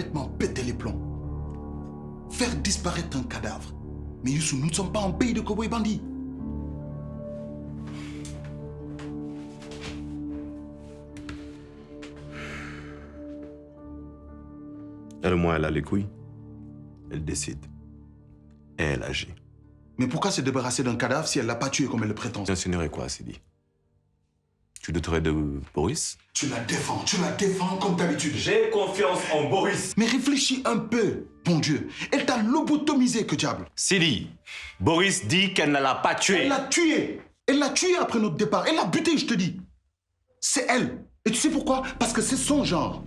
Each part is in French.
complètement pété les plombs. Faire disparaître un cadavre. Mais Youssou, nous ne sommes pas en pays de cow-boy bandits. Elle, au moins, elle a les couilles. Elle décide. Et elle agit. Mais pourquoi se débarrasser d'un cadavre si elle l'a pas tué comme elle le prétend? Tu insinuerais quoi, Sidi? Tu douterais de Boris? Tu la défends comme d'habitude. J'ai confiance en Boris. Mais réfléchis un peu, bon Dieu. Elle t'a lobotomisé, que diable. Sidi, Boris dit qu'elle ne l'a pas tué. Elle l'a tué. Elle l'a tué après notre départ. Elle l'a buté, je te dis. C'est elle. Et tu sais pourquoi? Parce que c'est son genre.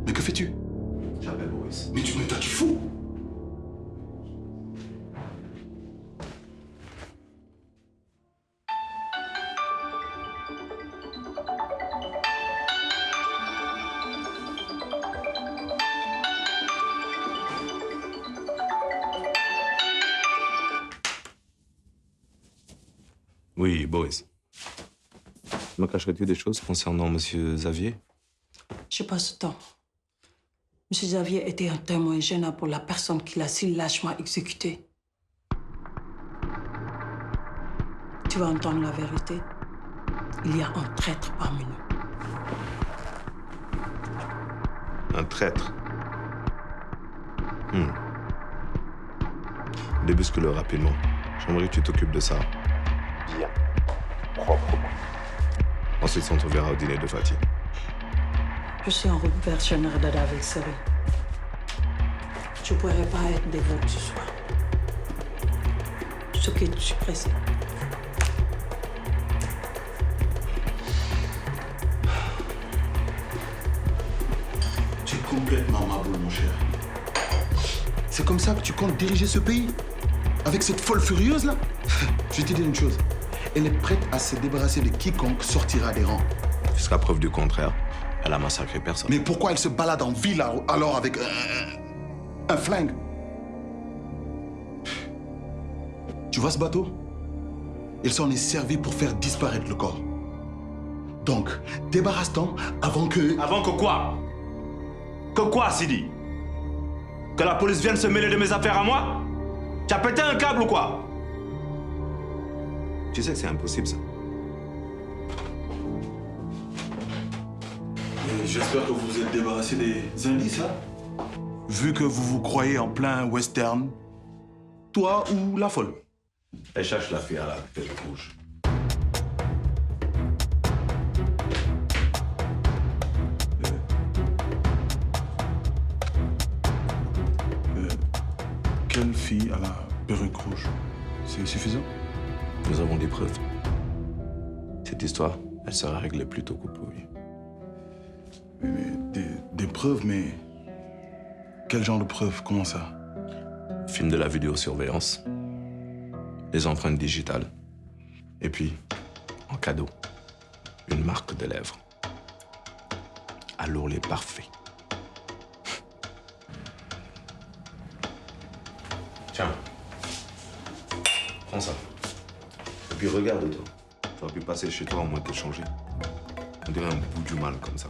Mais que fais-tu? J'appelle Boris. Mais toi, tu fous. Oui, Boris. Me cacherais-tu des choses concernant Monsieur Xavier? Je passe ce temps. Monsieur Xavier était un témoin gênant pour la personne qui l'a si lâchement exécuté. Tu vas entendre la vérité. Il y a un traître parmi nous. Un traître. Débusque-le rapidement. J'aimerais que tu t'occupes de ça. Bien. Proprement. Ensuite, on te verra au dîner de Fatih. Je suis en route vers Chenardada avec Seri. Je ne pourrais pas être dévote ce soir. Je quitte, je suis pressée. Tu es complètement ma boule, mon cher. C'est comme ça que tu comptes diriger ce pays? Avec cette folle furieuse, là? Je vais te dire une chose. Elle est prête à se débarrasser de quiconque sortira des rangs. Jusqu'à preuve du contraire, elle a massacré personne. Mais pourquoi elle se balade en ville alors avec un flingue? Tu vois ce bateau? Il s'en est servi pour faire disparaître le corps. Donc, débarrasse-t'en avant que... Avant que quoi? Que quoi, Sidi? Que la police vienne se mêler de mes affaires à moi? Tu as pété un câble ou quoi? Tu sais que c'est impossible, ça. J'espère que vous vous êtes débarrassé des indices, hein? Vu que vous vous croyez en plein western, toi ou la folle? Elle cherche la fille à la tête rouge. Quelle fille à la perruque rouge? C'est suffisant? Nous avons des preuves. Cette histoire, elle sera réglée plus tôt que prévu. Des preuves, mais... Quel genre de preuves? Comment ça? Film de la vidéosurveillance. Les empreintes digitales. Et puis, en cadeau, une marque de lèvres. À l'ourlet parfait. Tiens. Prends ça. Et puis regarde-toi. Tu aurais pu passer chez toi au moins t'échanger. On dirait un bout du mal comme ça.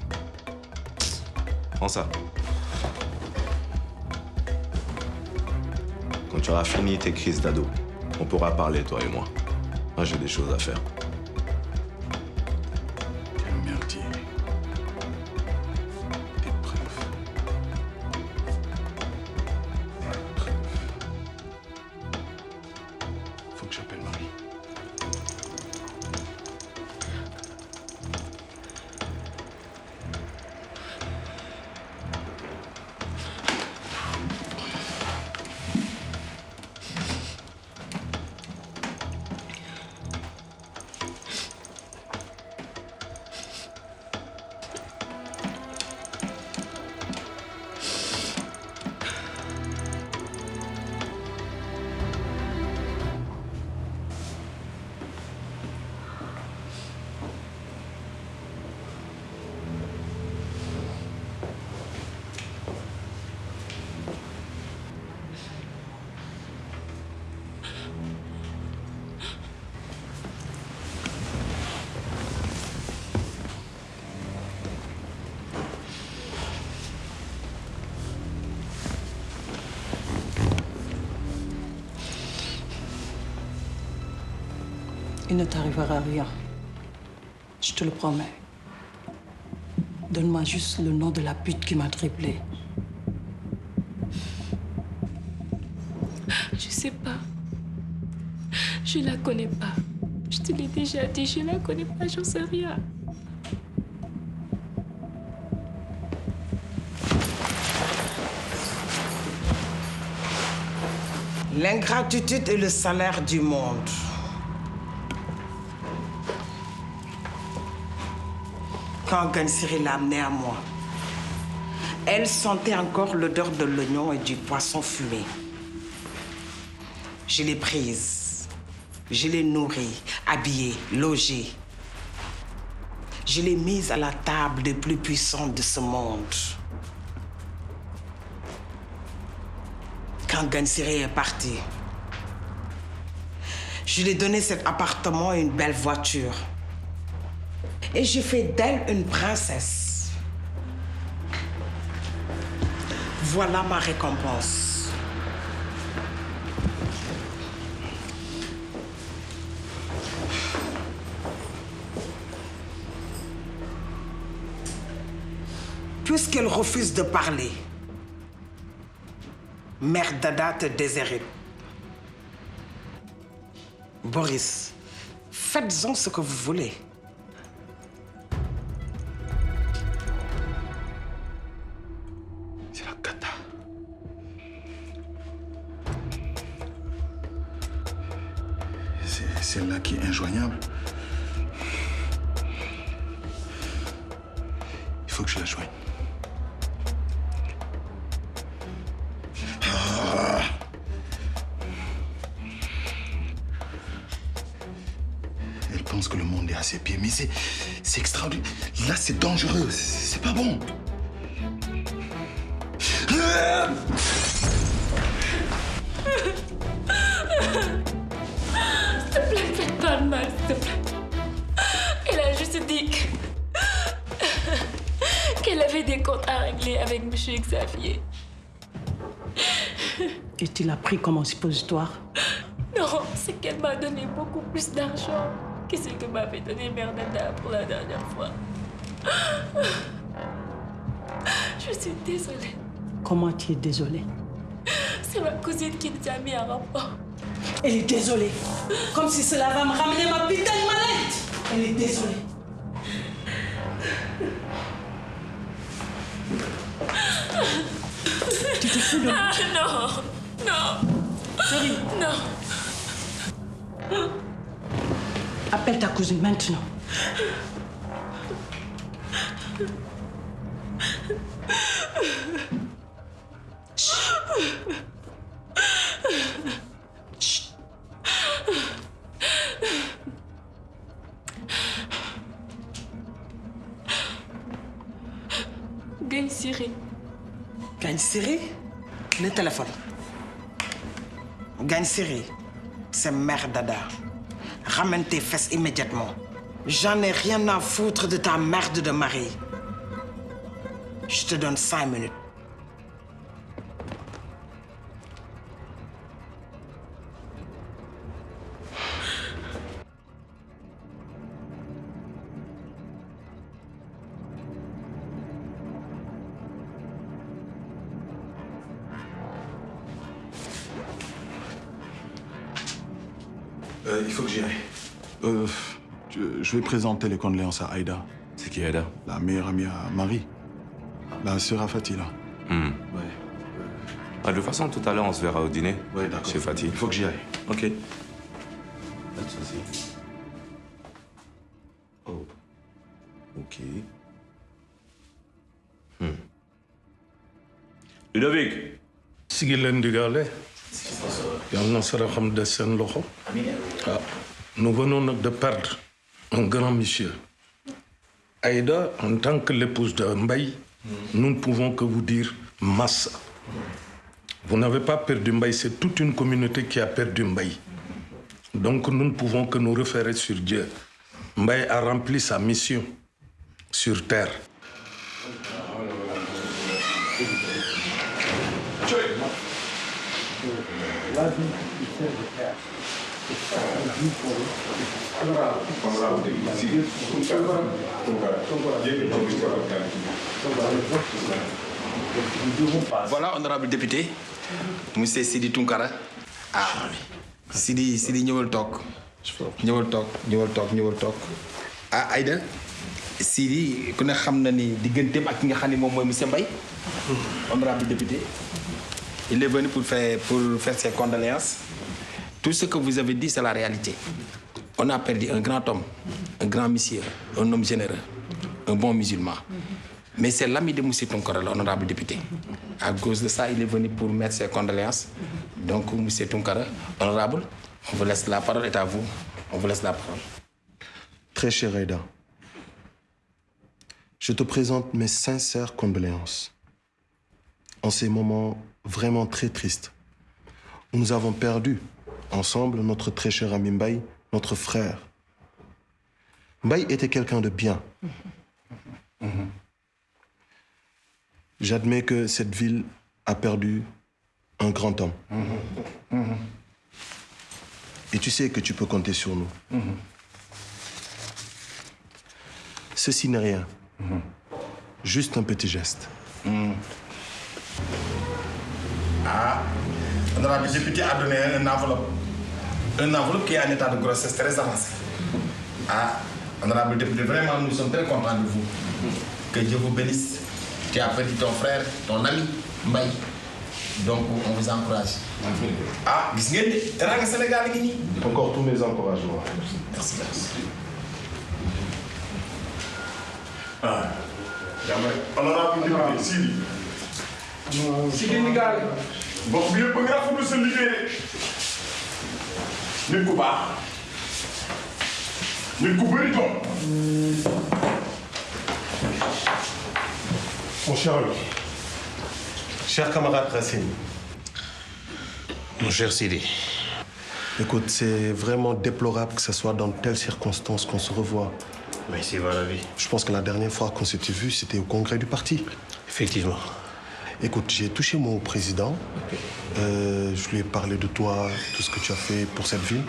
Prends ça. Quand tu auras fini tes crises d'ado, on pourra parler, toi et moi. Moi, j'ai des choses à faire. Quel merdier. Des preuves. Faut que j'appelle Marie. Il ne t'arrivera rien. Je te le promets. Donne-moi juste le nom de la pute qui m'a dribblée. Je sais pas. Je la connais pas. Je te l'ai déjà dit, je la connais pas, j'en sais rien. L'ingratitude est le salaire du monde. Quand Gansiri l'a amenée à moi, elle sentait encore l'odeur de l'oignon et du poisson fumé. Je l'ai prise, je l'ai nourrie, habillée, logée. Je l'ai mise à la table des plus puissants de ce monde. Quand Gansiri est parti, je lui ai donné cet appartement et une belle voiture. Et j'ai fait d'elle une princesse. Voilà ma récompense. Puisqu'elle refuse de parler, Mère Dada te déshérite. Boris, faites-en ce que vous voulez. C'est la cata. C'est celle-là qui est injoignable. Il faut que je la joigne. Elle pense que le monde est à ses pieds, mais c'est extraordinaire. Là, c'est dangereux, c'est pas bon. S'il te plaît, faites pas de mal, s'il te plaît. Elle a juste dit qu'elle avait des comptes à régler avec M. Xavier. Et tu l'as pris comme un suppositoire? Non, c'est qu'elle m'a donné beaucoup plus d'argent que ce que m'avait donné Mère Dada pour la dernière fois. Je suis désolée. Comment tu es désolée? C'est ma cousine qui nous a mis en rapport. Elle est désolée. Comme si cela va me ramener ma putain de mallette. Elle est désolée. Tu te fous de moi? Ah, non, non. Chérie, Non. appelle ta cousine maintenant. Gansiri. Gansiri, le téléphone. Gansiri, c'est Mère Dada. Ramène tes fesses immédiatement. J'en ai rien à foutre de ta merde de mari. Je te donne 5 minutes. Il faut que j'y aille. Je vais présenter les condoléances à Aïda. C'est qui Aïda? La meilleure amie à Marie. La sœur à Fatih, là. Ouais. Ah, de toute façon, tout à l'heure, on se verra au dîner. Ouais, d'accord. Chez Fatih. Il faut que j'y aille. Ok. Pas de souci. Oh. Ok. Ludovic. Sigi leen digale yal na saraxam des seen loxo. Ah, nous venons nag de perdre un grand monsieur. Aïda, en tant que l'épouse de Mbaye, nous ne pouvons que vous dire massa. Vous n'avez pas perdu Mbaye, c'est toute une communauté qui a perdu Mbaye. Donc nous ne pouvons que nous référer sur Dieu. Mbaye a rempli sa mission sur terre. Voilà, honorable député, monsieur Sidi Tunkara. Ah, Sidi ñëwal toog. ñëwal toog. Ah, Aïda, Sidi ku ne xam na ni digganteem ak ki nga xam ne moom mooy monsieur Mbaye. Honorable député. Il est venu pour faire ses condoléances. Tout ce que vous avez dit, c'est la réalité. On a perdu un grand homme, un grand monsieur, un homme généreux, un bon musulman. Mais c'est l'ami de M. Tunkara, l'honorable député. À cause de ça, il est venu pour mettre ses condoléances. Donc, M. Tunkara, honorable, on vous laisse la parole, est à vous. On vous laisse la parole. Très cher Aïda, je te présente mes sincères condoléances. En ces moments vraiment très tristes, où nous avons perdu ensemble notre très cher ami Mbaye, notre frère. Mbaye était quelqu'un de bien. J'admets que cette ville a perdu un grand homme. Et tu sais que tu peux compter sur nous. Ceci n'est rien. Juste un petit geste. Ah, l'honorable député a donné une enveloppe. Une enveloppe qui est en état de grossesse très avancé. Ah, honorable député, vraiment, nous sommes très contents de vous. Que Dieu vous bénisse. Tu as perdu ton frère, ton ami, Mbaye. Donc, on vous encourage. Ah, gis ngeen de teranga Sénégal gi nii. Encore tous mes encouragements. Merci. Ah, honorable député Sidi. Sidi Ndigal. Bokk bi yëpp bëgg rafetlu sa liggéey. Nit ku baax. Nit ku bëri doom. Mon cher ami, cher camarade Racine. Mon cher Sidi. Écoute, c'est vraiment déplorable que ce soit dans telles circonstances qu'on se revoit. Mais c'est va la vie. Je pense que la dernière fois qu'on s'était vu, c'était au congrès du parti. Effectivement. Écoute, j'ai touché mon président. Je lui ai parlé de toi, tout ce que tu as fait pour cette ville.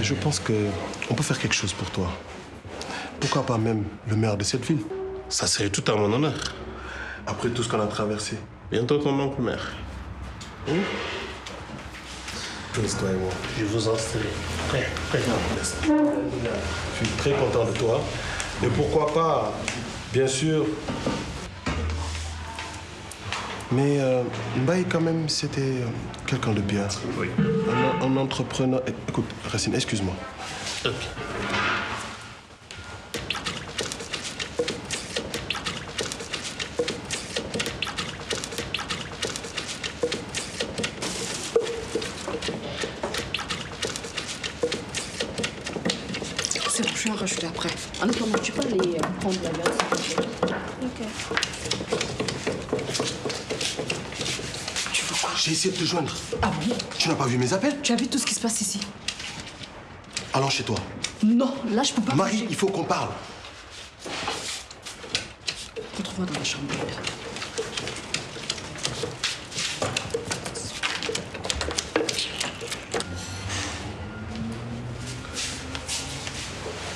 Et je pense qu'on peut faire quelque chose pour toi. Pourquoi pas même le maire de cette ville? Ça serait tout à mon honneur. Après tout ce qu'on a traversé. Bientôt ton oncle maire. Laisse-toi et moi. Je vous en serai très Je suis très content de toi. Et pourquoi pas, bien sûr. Mais Mbaye, quand même, c'était quelqu'un de bien. Oui. Un entrepreneur. Écoute, Racine, excuse-moi. Ok. C'est bon, je vais en rajouter après. En attendant, tu peux aller prendre la viande. Ok. Tu veux quoi? J'ai essayé de te joindre. Ah oui? Tu n'as pas vu mes appels? Tu as vu tout ce qui se passe ici? Allons chez toi. Non, là, je peux pas. Marie, bouger. il faut qu'on parle. Retrouve-moi dans la chambre.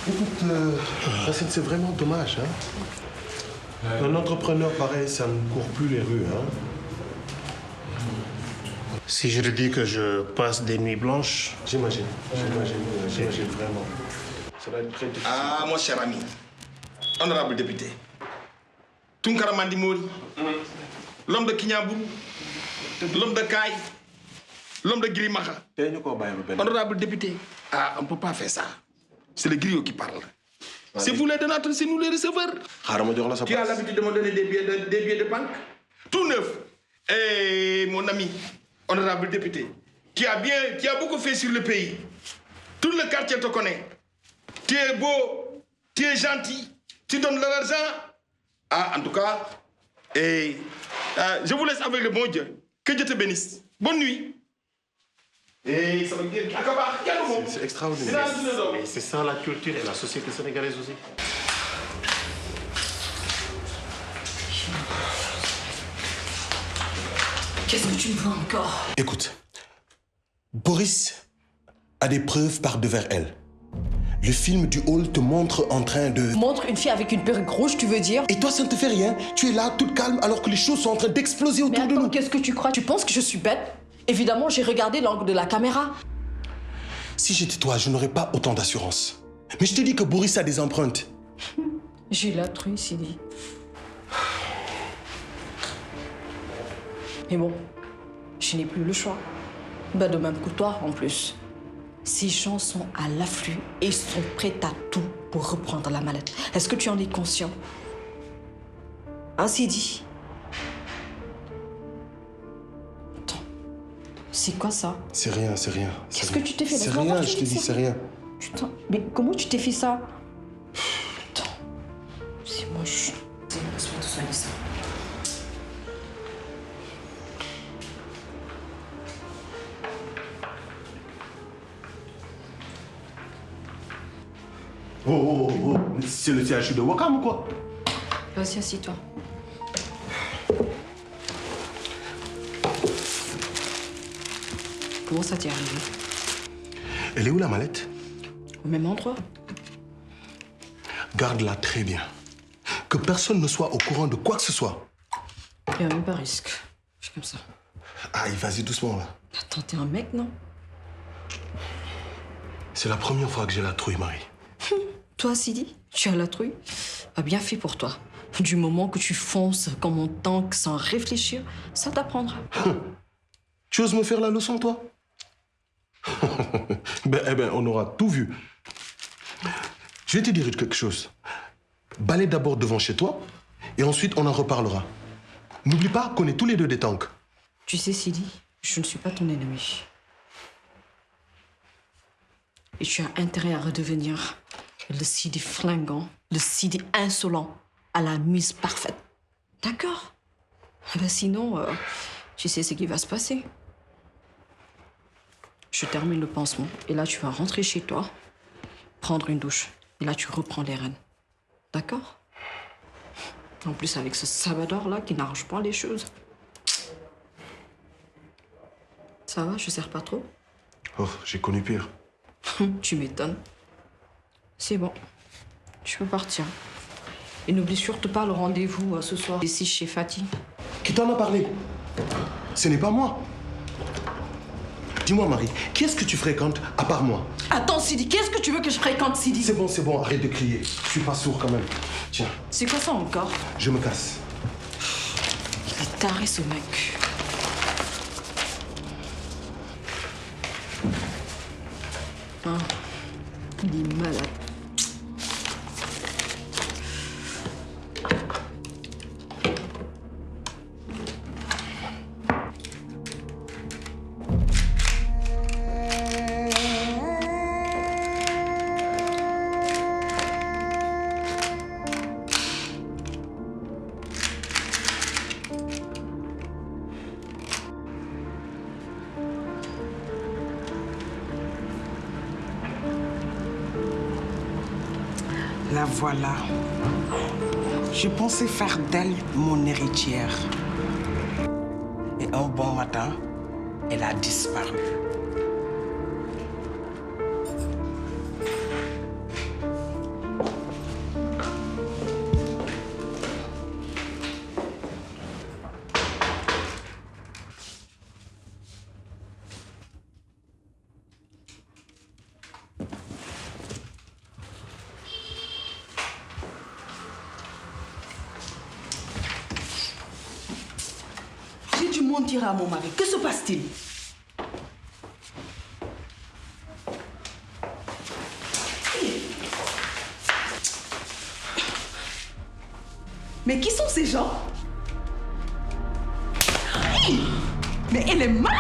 Écoute, Racine, c'est vraiment dommage. Hein? Un entrepreneur pareil, ça ne court plus les rues. Hein? Si je te dis que je passe des nuits blanches, J'imagine vraiment. Ça va être très difficile. Ah, mon cher ami, honorable député, Tunkara Mandi Mori, l'homme de Kinyabou, l'homme de Kaye, l'homme de Girimacha. Honorable député, ah, on ne peut pas faire ça. C'est le griot qui parle. C'est vous les donateurs, c'est nous les receveurs. Tu as l'habitude de me donner des billets de banque, tout neuf. Et mon ami, honorable député, tu as beaucoup fait sur le pays. Tout le quartier te connaît. Tu es beau, tu es gentil, tu donnes de l'argent. Ah, en tout cas, je vous laisse avec le bon Dieu. Que Dieu te bénisse. Bonne nuit. Et ça veut dire C'est extraordinaire. mais c'est ça la culture et la société sénégalaise aussi. Qu'est-ce que tu me veux encore? Écoute, Boris a des preuves par devers elle. Le film du hall te montre en train de... Montre une fille avec une perruque rouge, tu veux dire? Et toi, ça ne te fait rien? Tu es là, toute calme, alors que les choses sont en train d'exploser autour de nous. Qu'est-ce que tu crois? Tu penses que je suis bête? Évidemment, j'ai regardé l'angle de la caméra. Si j'étais toi, je n'aurais pas autant d'assurance. Mais je te dis que Boris a des empreintes. J'ai la truie, Sidi. Mais bon, je n'ai plus le choix. De même que toi, en plus. Ces gens sont à l'afflux et ils sont prêts à tout pour reprendre la mallette. Est-ce que tu en es conscient? Hein, Sidi? Attends, c'est quoi ça? C'est rien, c'est rien. Qu'est-ce que tu t'es fait? C'est rien, je te dis, c'est rien. Putain, mais comment tu t'es fait ça? Attends, c'est moche. Laisse-moi te soigner ça. Oh, c'est le CHU de Wakam ou quoi? Vas-y, assis-toi. Comment ça t'est arrivé? Elle est où la mallette? Au même endroit. Garde-la très bien. Que personne ne soit au courant de quoi que ce soit. Il n'y a même pas risque. Je suis comme ça. Aïe, vas-y doucement là. Attends, t'es un mec, non? C'est la première fois que j'ai la trouille, Marie. Toi, Sidi, tu as la trouille? Pas bien fait pour toi. Du moment que tu fonces comme un tank sans réfléchir, ça t'apprendra. Tu oses me faire la leçon, toi? On aura tout vu. Je vais te dire quelque chose. Balaie d'abord devant chez toi, et ensuite on en reparlera. N'oublie pas qu'on est tous les deux des tanks. Tu sais, Sidi, je ne suis pas ton ennemi. Et tu as intérêt à redevenir le Sidi flinguant, le Sidi insolent, à la mise parfaite. D'accord? Sinon, tu sais ce qui va se passer. Je termine le pansement, et là, tu vas rentrer chez toi, prendre une douche, et là, tu reprends les rênes. D'accord? En plus, avec ce Salvador-là qui n'arrange pas les choses. Ça va, je sers pas trop? Oh, j'ai connu pire. Tu m'étonnes. C'est bon. Tu peux partir. Et n'oublie surtout pas le rendez-vous ce soir ici chez Fatih. Qui t'en a parlé? Ce n'est pas moi. Dis-moi, Marie, qui est-ce que tu fréquentes à part moi? Attends, Sidi, qu'est-ce que tu veux que je fréquente, Sidi? C'est bon, arrête de crier. Je suis pas sourd quand même. Tiens. C'est quoi ça encore? Je me casse. Il est taré, ce mec. Ah, il est malade. La voilà. Je pensais faire d'elle mon héritière. Et un bon matin, elle a disparu. J'ai dû mentir à mon mari. Que se passe-t-il? Mais qui sont ces gens? Mais elle est malade!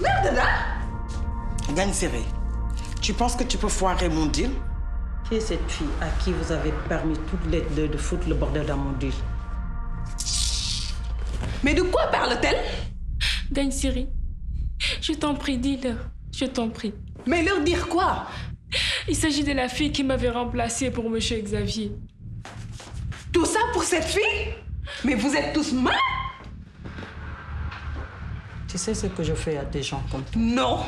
Merde là! Gagne serré. Tu penses que tu peux foirer mon deal? Qui est cette fille à qui vous avez permis toutes les deux de foutre le bordel dans mon deal? Mais de quoi parle-t-elle? Gagne Siri, je t'en prie, dis-leur. Je t'en prie. Mais leur dire quoi? Il s'agit de la fille qui m'avait remplacée pour Monsieur Xavier. Tout ça pour cette fille? Mais vous êtes tous malades? Tu sais ce que je fais à des gens comme toi? Non.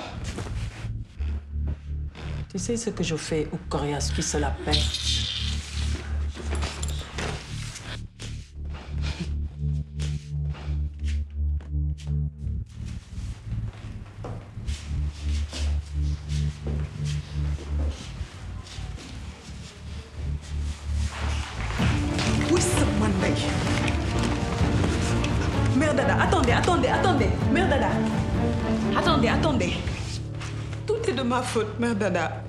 Tu sais ce que je fais aux coriaces qui se la pètent? Oui, c'est mon mec. Mère Dada, attendez. Mère Dada. Attendez. Tout est de ma faute, Mère Dada.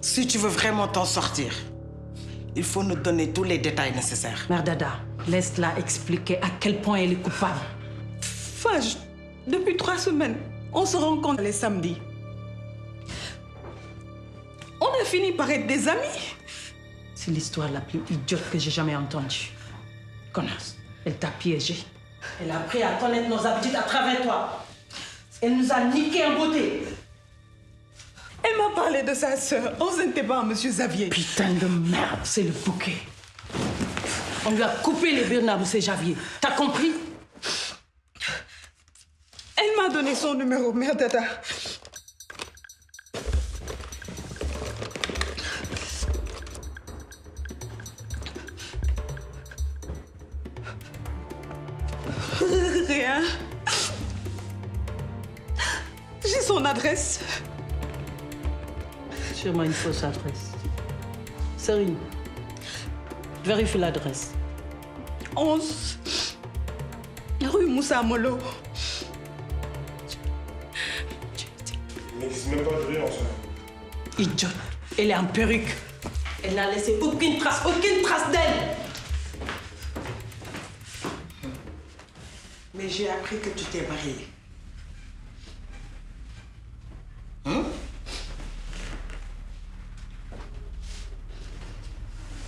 Si tu veux vraiment t'en sortir, il faut nous donner tous les détails nécessaires. Mère Dada, laisse-la expliquer à quel point elle est coupable. Fage, depuis 3 semaines, on se rencontre les samedis. On a fini par être des amis. C'est l'histoire la plus idiote que j'ai jamais entendue. Connasse, elle t'a piégé. Elle a appris à connaître nos habitudes à travers toi. Elle nous a niqués en beauté. Elle m'a parlé de sa sœur. On s'était pas à Monsieur Xavier. Putain de merde, c'est le bouquet. On lui a coupé les burnes à M. Xavier. T'as compris? Elle m'a donné son numéro, Mère Dada. Rien. J'ai son adresse. Sûrement une fausse adresse. Sérieux. Vérifie l'adresse. 11 rue Moussa Molo. Il n'existe même pas de rue en soi. Idiote. Elle est en perruque. Elle n'a laissé aucune trace d'elle. Mais j'ai appris que tu t'es mariée.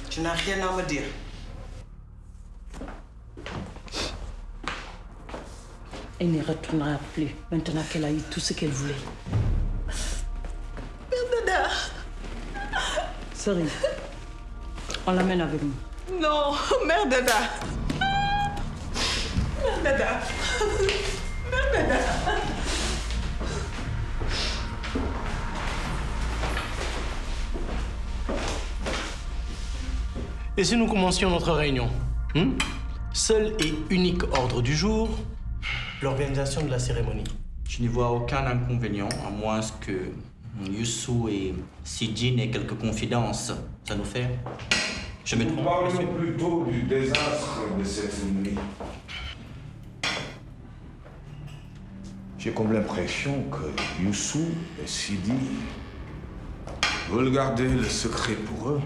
Tu n'as rien à me dire. Elle n'y retournera plus, maintenant qu'elle a eu tout ce qu'elle voulait. Mère Dada. Sérieux. On l'amène avec nous. Non, Mère Dada. Mère Dada. Mère Dada. Et si nous commencions notre réunion? Seul et unique ordre du jour, l'organisation de la cérémonie. Je n'y vois aucun inconvénient, à moins que Youssou et Sidi n'aient quelques confidences à nous faire. Je me trompe, monsieur? Parlons plutôt du désastre de cette nuit. J'ai comme l'impression que Youssou et Sidi veulent garder le secret pour eux.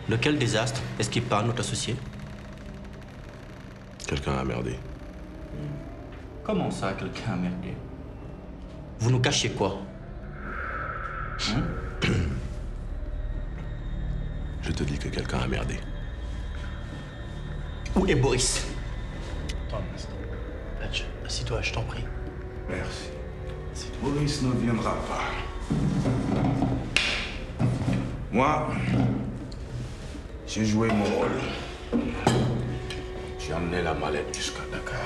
Lequel désastre? Est-ce qu'il parle notre associé? Quelqu'un a merdé. Comment ça, quelqu'un a merdé? Vous nous cachez quoi? Je te dis que quelqu'un a merdé. Où est Boris? Attends un instant. Patch, assis-toi, je t'en prie. Merci. Boris ne viendra pas. Moi, j'ai joué mon rôle. J'ai emmené la mallette jusqu'à Dakar.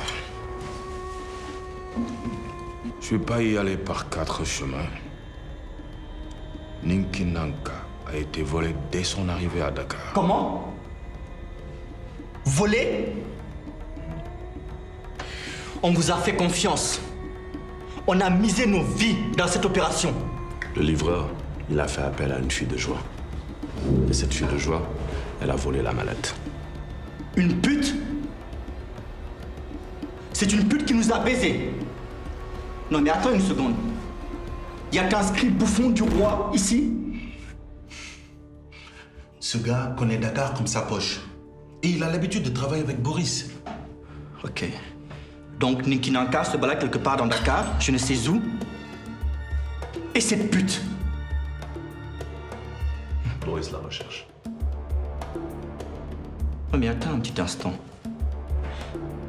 Je ne vais pas y aller par 4 chemins. Ninki Nanka a été volé dès son arrivée à Dakar. Comment? Volé? On vous a fait confiance. On a misé nos vies dans cette opération. Le livreur, il a fait appel à une fille de joie. Et cette fille de joie, elle a volé la mallette. Une pute? C'est une pute qui nous a baisés. Non mais attends une seconde. Il y a qu'un script bouffon du roi ici? Ce gars connaît Dakar comme sa poche. Et il a l'habitude de travailler avec Boris. Ok. Donc Ninki Nanka se balade quelque part dans Dakar, je ne sais où. Et cette pute? Boris la recherche. Oh mais attends un petit instant.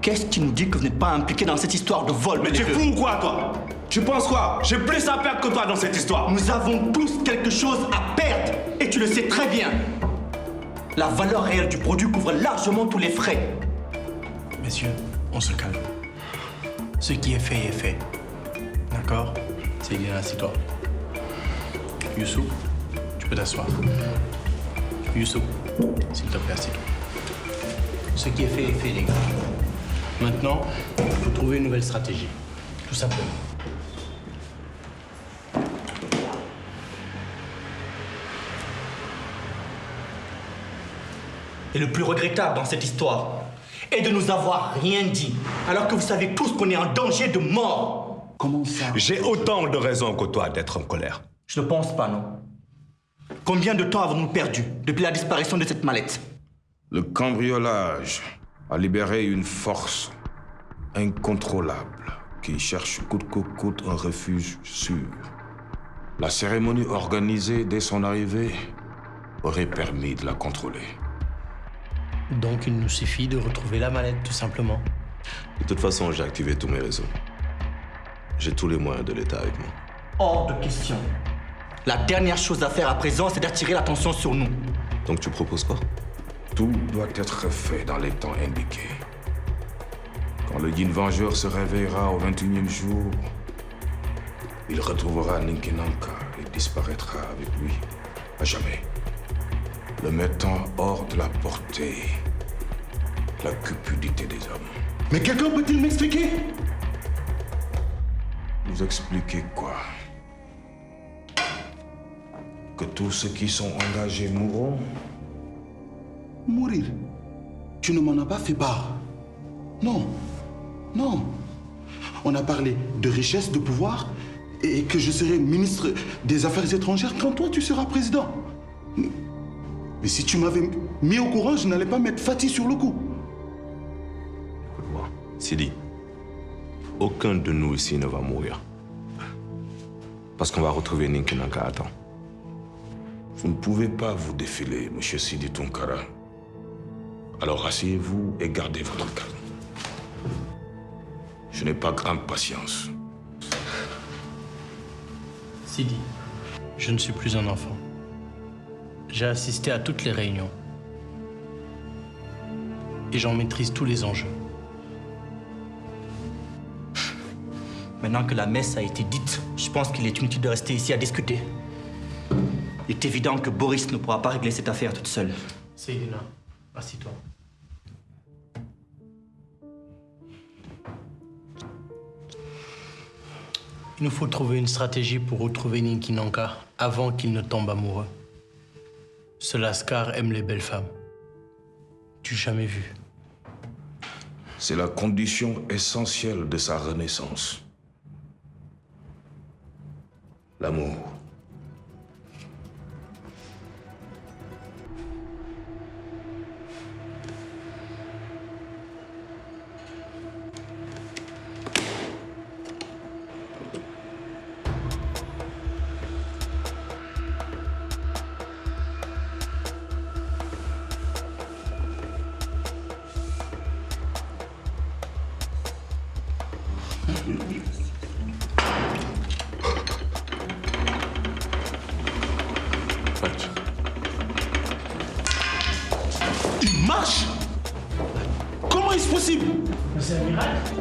Qu'est-ce qui nous dit que vous n'êtes pas impliqué dans cette histoire de vol? Mais tu es fou ou quoi, toi? Tu penses quoi? J'ai plus à perdre que toi dans cette histoire. Nous avons tous quelque chose à perdre. Et tu le sais très bien. La valeur réelle du produit couvre largement tous les frais. Messieurs, on se calme. Ce qui est fait est fait. D'accord? C'est bien, assis-toi. Youssou, tu peux t'asseoir. Youssou, s'il te plaît, assis-toi. Ce qui est fait, les gars. Maintenant, il faut trouver une nouvelle stratégie. Tout simplement. Et le plus regrettable dans cette histoire est de nous avoir rien dit, alors que vous savez tous qu'on est en danger de mort. Comment ça? J'ai autant de raisons que toi d'être en colère. Je ne pense pas, non. Combien de temps avons-nous perdu depuis la disparition de cette mallette? Le cambriolage a libéré une force incontrôlable qui cherche coûte que coûte un refuge sûr. La cérémonie organisée dès son arrivée aurait permis de la contrôler. Donc il nous suffit de retrouver la mallette, tout simplement. De toute façon, j'ai activé tous mes réseaux. J'ai tous les moyens de l'État avec moi. Hors de question. La dernière chose à faire à présent, c'est d'attirer l'attention sur nous. Donc tu proposes quoi? Tout doit être fait dans les temps indiqués. Quand le Yin Vengeur se réveillera au 21e jour, il retrouvera Ninkinanka et disparaîtra avec lui à jamais, le mettant hors de la portée, la cupidité des hommes. Mais quelqu'un peut-il m'expliquer? Vous expliquez quoi? Que tous ceux qui sont engagés mourront? Mourir? Tu ne m'en as pas fait part. Non. Non. On a parlé de richesse, de pouvoir, et que je serai ministre des Affaires étrangères quand toi tu seras président. Mais si tu m'avais mis au courant, je n'allais pas mettre Fatih sur le coup. Écoute-moi, Sidi, aucun de nous ici ne va mourir. Parce qu'on va retrouver Ninkinanka à temps. Vous ne pouvez pas vous défiler, monsieur Sidi Tunkara. Alors asseyez-vous et gardez votre calme. Je n'ai pas grande patience. Sidi, je ne suis plus un enfant. J'ai assisté à toutes les réunions. Et j'en maîtrise tous les enjeux. Maintenant que la messe a été dite, je pense qu'il est inutile de rester ici à discuter. Il est évident que Boris ne pourra pas régler cette affaire toute seule. Seydina, assis-toi. Il nous faut trouver une stratégie pour retrouver Ninkinanka avant qu'il ne tombe amoureux. Ce Lascar aime les belles femmes. Tu jamais vu. C'est la condition essentielle de sa renaissance. L'amour. Il marche? Comment est-ce possible? C'est un miracle.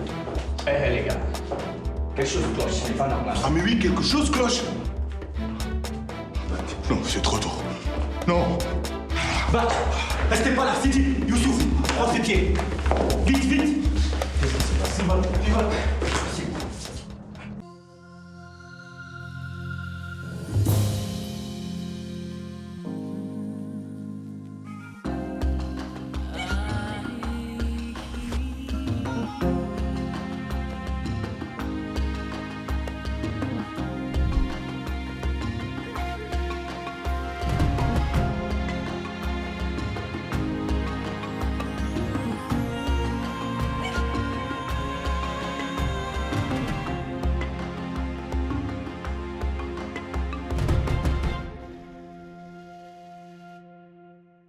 Eh les gars, quelque chose cloche, c'est pas normal. Ah mais oui, quelque chose cloche. Non, c'est trop tôt. Non. Bah, restez pas là, Sidi, Youssouf, prends ses pieds. Vite, vite. Qu'est-ce qui s'est passé?